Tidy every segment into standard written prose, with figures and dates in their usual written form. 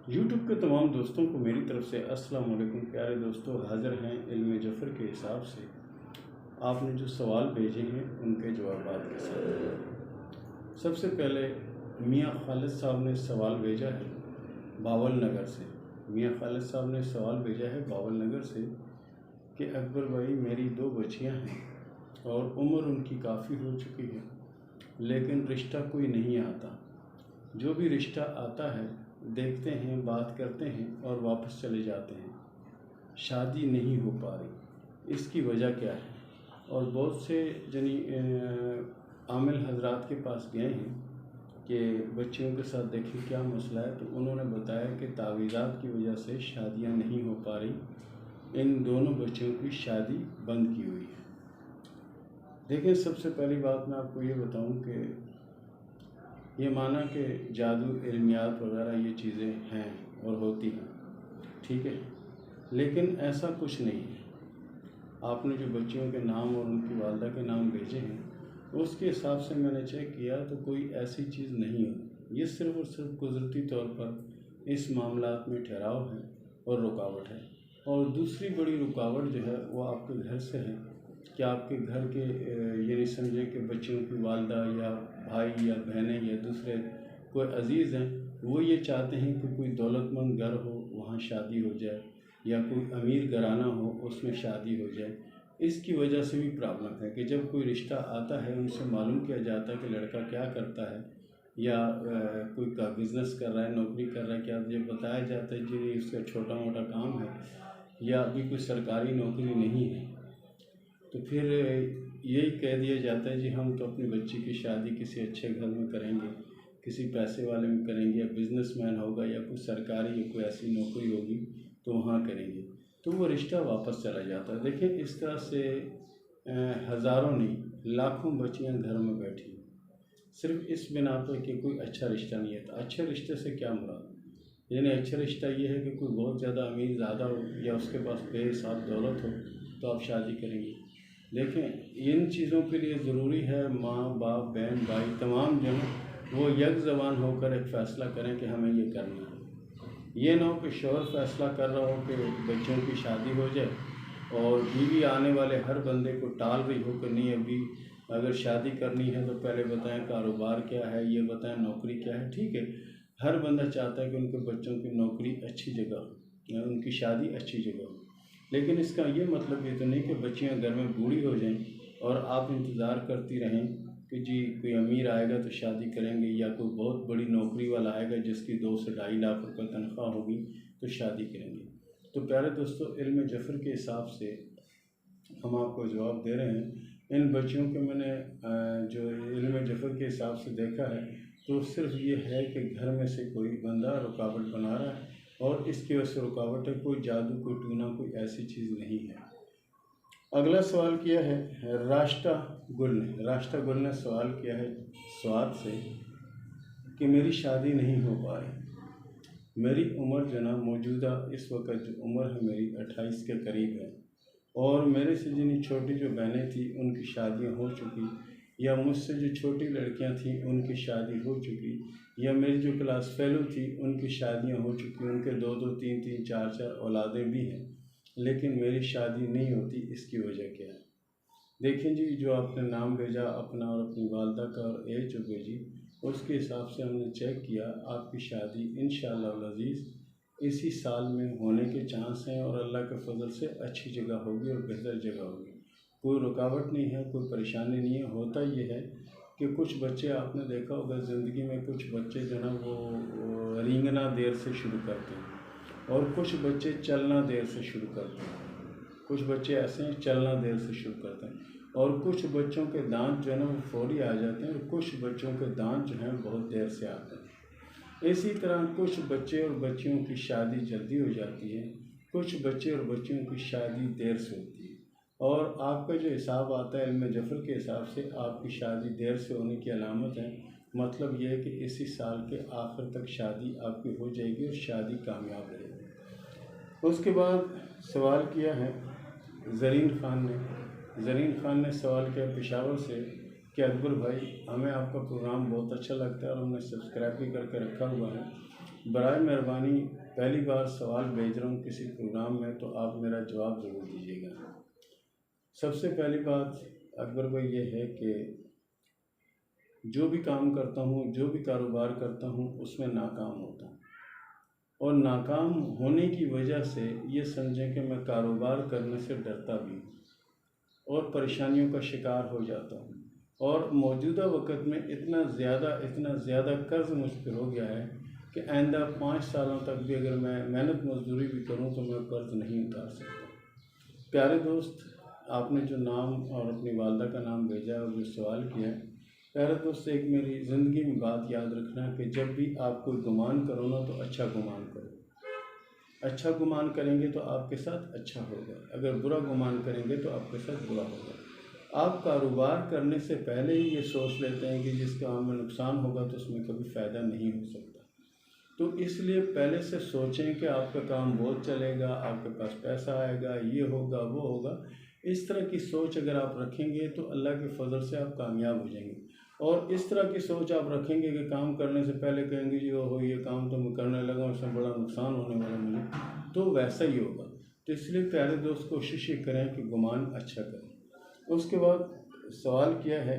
YouTube के तमाम दोस्तों को मेरी तरफ से अस्सलाम वालेकुम। प्यारे दोस्तों, हाज़िर हैं इल्म जफ़र के हिसाब से आपने जो सवाल भेजे हैं उनके जवाबात के साथ। सबसे पहले मियाँ खालिद साहब ने सवाल भेजा है बावल नगर से। मियाँ खालिद साहब ने सवाल भेजा है बावल नगर से कि अकबर भाई, मेरी 2 बच्चियाँ हैं और उम्र उनकी काफ़ी हो चुकी है, लेकिन रिश्ता कोई नहीं आता। जो भी रिश्ता आता है देखते हैं, बात करते हैं और वापस चले जाते हैं। शादी नहीं हो पा रही, इसकी वजह क्या है? और बहुत से आमिल हजरात के पास गए हैं कि बच्चियों के साथ देखिए क्या मसला है, तो उन्होंने बताया कि तावीज़ात की वजह से शादियां नहीं हो पा रही। इन दोनों बच्चियों की शादी बंद की हुई है। देखिए, सबसे पहली बात मैं आपको ये बताऊं कि ये माना कि जादू, इल्मियात वगैरह ये चीज़ें हैं और होती हैं, ठीक है, लेकिन ऐसा कुछ नहीं है। आपने जो बच्चियों के नाम और उनकी वालदा के नाम भेजे हैं, उसके हिसाब से मैंने चेक किया तो कोई ऐसी चीज़ नहीं है। ये सिर्फ़ और सिर्फ कुदरती तौर पर इस मामलात में ठहराव है और रुकावट है। और दूसरी बड़ी रुकावट जो है वो आपके घर से है कि आपके घर के ये नहीं समझे कि बच्चियों की वालदा या भाई या बहनें या दूसरे कोई अज़ीज़ हैं, वो ये चाहते हैं कि कोई दौलतमंद घर हो, वहाँ शादी हो जाए, या कोई अमीर घराना हो, उसमें शादी हो जाए। इसकी वजह से भी प्रॉब्लम है कि जब कोई रिश्ता आता है, उनसे मालूम किया जाता है कि लड़का क्या करता है या कोई का बिज़नेस कर रहा है, नौकरी कर रहा है, क्या जब बताया जाता है जी उसका छोटा मोटा काम है या अभी कोई सरकारी नौकरी नहीं है, तो फिर यही कह दिया जाता है जी हम तो अपनी बच्ची की शादी किसी अच्छे घर में करेंगे, किसी पैसे वाले में करेंगे, या बिजनेसमैन होगा या कोई सरकारी या कोई ऐसी नौकरी होगी तो वहाँ करेंगे, तो वो रिश्ता वापस चला जाता है। देखिए, इस तरह से हज़ारों नहीं लाखों बच्चियाँ घर में बैठी सिर्फ इस बिना पर कि कोई अच्छा रिश्ता नहीं है। तो अच्छे रिश्ते से क्या मुराद? यानी अच्छा रिश्ता ये है कि कोई बहुत ज़्यादा अमीर ज़्यादा हो या उसके पास बेहिसाब दौलत हो तो आप शादी करेंगे। देखें, इन चीज़ों के लिए ज़रूरी है माँ बाप बहन भाई तमाम जो हैं वो एक ज़बान होकर एक फ़ैसला करें कि हमें ये करना है। ये ना हो कि शौहर फ़ैसला कर रहा हो कि बच्चों की शादी हो जाए और बीवी आने वाले हर बंदे को टाल रही हो कि नहीं, अभी अगर शादी करनी है तो पहले बताएं कारोबार क्या है, ये बताएं नौकरी क्या है। ठीक है, हर बंदा चाहता है कि उनके बच्चों की नौकरी अच्छी जगह हो या उनकी शादी अच्छी जगह हो, लेकिन इसका ये मतलब ये तो नहीं कि बच्चियां घर में बूढ़ी हो जाएं और आप इंतज़ार करती रहें कि जी कोई अमीर आएगा तो शादी करेंगे या कोई बहुत बड़ी नौकरी वाला आएगा जिसकी 2 से 2.5 लाख रुपये तनख्वाह होगी तो शादी करेंगे। तो प्यारे दोस्तों, इल्म जफ़र के हिसाब से हम आपको जवाब दे रहे हैं। इन बच्चियों के मैंने जो इल्म जफ़र के हिसाब से देखा है तो सिर्फ ये है कि घर में से कोई बंदा रुकावट बना रहा है और इसकी वजह से रुकावट है, कोई जादू कोई टूना कोई ऐसी चीज़ नहीं है। अगला सवाल किया है राष्ट्र गुल ने सवाल किया है स्वाद से कि मेरी शादी नहीं हो पा रही। मेरी उम्र जना मौजूदा इस वक्त जो उम्र है मेरी 28 के करीब है और मेरे से जिन छोटी जो बहनें थी उनकी शादियां हो चुकी, या मुझसे जो छोटी लड़कियां थी उनकी शादी हो चुकी, या मेरी जो क्लास फेलो थी उनकी शादियां हो चुकी, उनके 2-2 3-3 4-4 औलादें भी हैं, लेकिन मेरी शादी नहीं होती। इसकी वजह क्या है? देखें जी, जो आपने नाम भेजा अपना और अपनी वालदा का और एज जो भेजी, उसके हिसाब से हमने चेक किया, आपकी शादी इंशाअल्लाह अज़ीज़ इसी साल में होने के चांस हैं और अल्लाह के फजल से अच्छी जगह होगी और बेहतर जगह होगी। कोई रुकावट नहीं है, कोई परेशानी नहीं है। होता ये है कि कुछ बच्चे आपने देखा होगा ज़िंदगी में, कुछ बच्चे जो ना वो रेंगना देर से शुरू करते हैं और कुछ बच्चे चलना देर से शुरू करते हैं। कुछ बच्चे ऐसे हैं चलना देर से शुरू करते हैं और कुछ बच्चों के दांत जो है ना वो फौरी आ जाते हैं और कुछ बच्चों के दांत जो हैं बहुत देर से आते हैं। इसी तरह कुछ बच्चे और बच्चियों की शादी जल्दी हो जाती है, कुछ बच्चे और बच्चियों की शादी देर से होती है। और आपका जो हिसाब आता है इल्म जफ़र के हिसाब से आपकी शादी देर से होने की अलामत है। मतलब यह है कि इसी साल के आखिर तक शादी आपकी हो जाएगी और शादी कामयाब रहेगी। उसके बाद सवाल किया है ज़रीन ख़ान ने सवाल किया पेशावर से कि अकबर भाई, हमें आपका प्रोग्राम बहुत अच्छा लगता है और हमने सब्सक्राइब भी करके रखा हुआ है, बराए मेहरबानी पहली बार सवाल भेज रहा हूँ किसी प्रोग्राम में, तो आप मेरा जवाब ज़रूर दीजिएगा। सबसे पहली बात अकबर भाई ये है कि जो भी काम करता हूँ, जो भी कारोबार करता हूँ, उसमें नाकाम होता हूँ, और नाकाम होने की वजह से ये समझें कि मैं कारोबार करने से डरता भी हूँ और परेशानियों का शिकार हो जाता हूँ। और मौजूदा वक़्त में इतना ज़्यादा कर्ज़ मुझ पर हो गया है कि आइंदा 5 सालों तक भी अगर मैं मेहनत मजदूरी भी करूँ तो मैं कर्ज़ नहीं उतार सकता। प्यारे दोस्त, आपने जो नाम और अपनी वालदा का नाम भेजा और जो सवाल किया है, प्यारे दोस्त, एक मेरी ज़िंदगी में बात याद रखना कि जब भी आप कोई गुमान करो ना तो अच्छा गुमान करो। अच्छा गुमान करेंगे तो आपके साथ अच्छा होगा, अगर बुरा गुमान करेंगे तो आपके साथ बुरा होगा। आप कारोबार करने से पहले ही ये सोच लेते हैं कि जिस काम में नुकसान होगा तो उसमें कभी फ़ायदा नहीं हो सकता। तो इसलिए पहले से सोचें कि आपका काम बहुत चलेगा, आपके पास पैसा आएगा, ये होगा वो होगा। इस तरह की सोच अगर आप रखेंगे तो अल्लाह के फजल से आप कामयाब हो जाएंगे। और इस तरह की सोच आप रखेंगे कि काम करने से पहले कहेंगे जी ओहो ये काम तो मैं करने लगा, उसमें बड़ा नुकसान होने वाला मुझे, तो वैसा ही होगा। तो इसलिए प्यारे दोस्त कोशिश ये करें कि गुमान अच्छा करें। उसके बाद सवाल किया है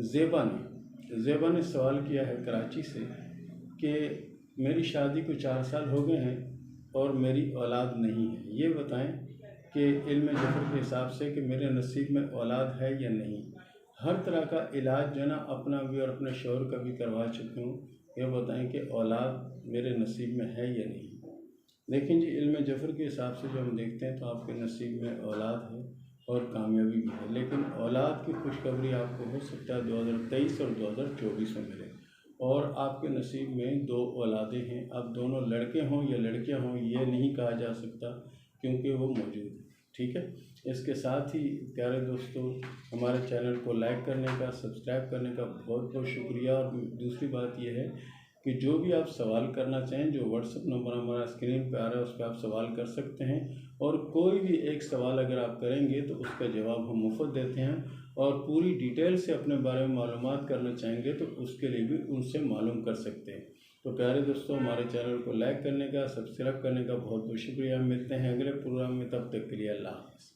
ज़ेबा ने सवाल किया है कराची से कि मेरी शादी को 4 साल हो गए हैं और मेरी औलाद नहीं है, ये बताएं कि इल्म ज़फ़र के हिसाब से कि मेरे नसीब में औलाद है या नहीं। हर तरह का इलाज जो है ना अपना भी और अपने शौहर का भी करवा चुकी हूँ, ये बताएं कि औलाद मेरे नसीब में है या नहीं। लेकिन जी इल्म ज़फ़र के हिसाब से जो हम देखते हैं तो आपके नसीब में औलाद है और कामयाबी भी है, लेकिन औलाद की खुशखबरी आपको हो सकता है 2023 और 2024 में मिले। और आपके नसीब में 2 औलादें हैं। अब दोनों लड़के हों या लड़कियां हों ये नहीं कहा जा सकता क्योंकि वो मौजूद है। ठीक है, इसके साथ ही प्यारे दोस्तों हमारे चैनल को लाइक करने का, सब्सक्राइब करने का बहुत बहुत शुक्रिया। और दूसरी बात यह है कि जो भी आप सवाल करना चाहें, जो व्हाट्सएप नंबर हमारा स्क्रीन पे आ रहा है उस पर आप सवाल कर सकते हैं। और कोई भी एक सवाल अगर आप करेंगे तो उसका जवाब हम मुफ्त देते हैं। और पूरी डिटेल से अपने बारे में मालूमात करना चाहेंगे तो उसके लिए भी उनसे मालूम कर सकते हैं। तो प्यारे दोस्तों हमारे चैनल को लाइक करने का, सब्सक्राइब करने का बहुत बहुत शुक्रिया। मिलते हैं अगले प्रोग्राम में, तब तक के लिए अल्लाह हाफ़िज़।